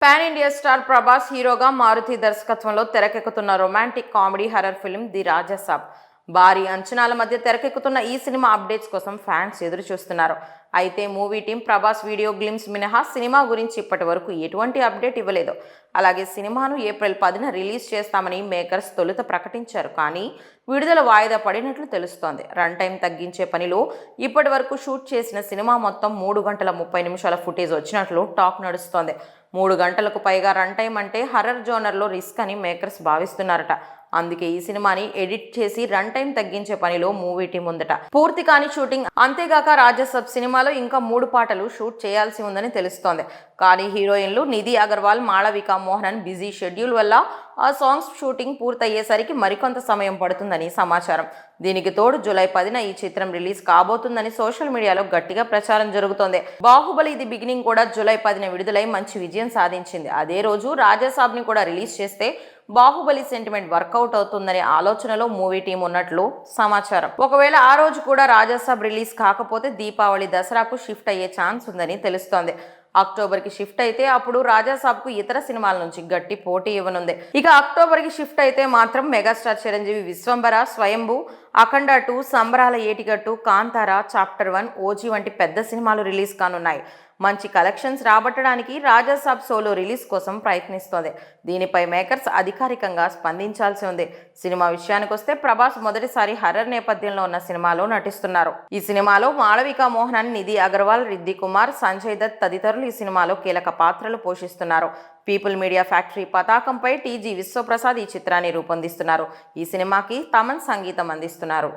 Pan India star Prabhas హీరోగా మారుతి దర్శకత్వంలో తెరకెక్కుతున్న romantic comedy horror film the Raja Saab. భారీ అంచనాల మధ్య తెరకెక్కుతున్న ఈ సినిమా అప్డేట్స్ కోసం ఫ్యాన్స్ ఎదురు చూస్తున్నారు. అయితే movie team Prabhas video glimpse మినహా సినిమా గురించి ఇప్పటి వరకు ఎటువంటి అప్డేట్ ఇవ్వలేదు. అలాగే సినిమాను ఏప్రిల్ 10న రిలీజ్ చేస్తామని మేకర్స్ తొలుత ప్రకటించారు. కానీ విడుదల వాయిదా పడినట్లు తెలుస్తోంది. రన్ టైం తగ్గించే పనిలో ఇప్పటి వరకు షూట్ చేసిన సినిమా మొత్తం 3 గంటల 30 నిమిషాల ఫుటేజ్ వచ్చినట్లు టాక్ నడుస్తోంది. 3 గంటలకు పైగా రన్ టైం అంటే హర్రర్ జోనర్లో రిస్క్ అని మేకర్స్ భావిస్తున్నారట. అందుకే ఈ సినిమాని ఎడిట్ చేసి రన్ టైం తగ్గించే పనిలో మూవీ టీం ఉందట. పూర్తి కాని షూటింగ్. అంతేగాక రాజాసాబ్ సినిమాలో ఇంకా 3 పాటలు షూట్ చేయాల్సి ఉందని తెలుస్తోంది. కానీ హీరోయిన్లు నిధి అగర్వాల్, మాళవిక మోహనన్ బిజీ షెడ్యూల్ వల్ల ఆ సాంగ్స్ షూటింగ్ పూర్తయ్యేసరికి మరికొంత సమయం పడుతుందని సమాచారం. దీనికి తోడు జూలై 10న ఈ చిత్రం రిలీజ్ కాబోతుందని సోషల్ మీడియాలో గట్టిగా ప్రచారం జరుగుతోంది. బాహుబలి ది బిగినింగ్ కూడా జూలై 10న విడుదలై మంచి విజయం సాధించింది. అదే రోజు రాజాసాబ్ని కూడా రిలీజ్ చేస్తే బాహుబలి సెంటిమెంట్ వర్కౌట్ అవుతుందనే ఆలోచనలో మూవీ టీం ఉన్నట్లు సమాచారం. ఒకవేళ ఆ రోజు కూడా రాజాసాబ్ రిలీజ్ కాకపోతే దీపావళి దసరాకు షిఫ్ట్ అయ్యే ఛాన్స్ ఉందని తెలుస్తోంది. అక్టోబర్కి షిఫ్ట్ అయితే అప్పుడు రాజాసాబ్కు ఇతర సినిమాల నుంచి గట్టి పోటీ ఇవ్వనుంది. ఇక అక్టోబర్కి షిఫ్ట్ అయితే మాత్రం మెగాస్టార్ చిరంజీవి విశ్వంబర, స్వయంభూ, అఖండ 2, సంబరాల ఏటిగట్టు, కాంతారా, చాప్టర్ 1, ఓజీ వంటి పెద్ద సినిమాలు రిలీజ్ కానున్నాయి. మంచి కలెక్షన్స్ రాబట్టడానికి రాజాసాబ్ సోలో రిలీజ్ కోసం ప్రయత్నిస్తోంది. దీనిపై మేకర్స్ అధికారికంగా స్పందించాల్సి ఉంది. సినిమా విషయానికి వస్తే ప్రభాస్ మొదటిసారి హర్రర్ నేపథ్యంలో ఉన్న సినిమాలో నటిస్తున్నారు. ఈ సినిమాలో మాళవిక మోహనన్, నిధి అగర్వాల్, రిద్ది కుమార్, సంజయ్ దత్ తదితరులు ఈ సినిమాలో కీలక పాత్రలు పోషిస్తున్నారు. పీపుల్ మీడియా ఫ్యాక్టరీ పతాకంపై టీజీ విశ్వప్రసాద్ ఈ చిత్రాన్ని రూపొందిస్తున్నారు. ఈ సినిమాకి తమన్ సంగీతం అందిస్తున్నారు.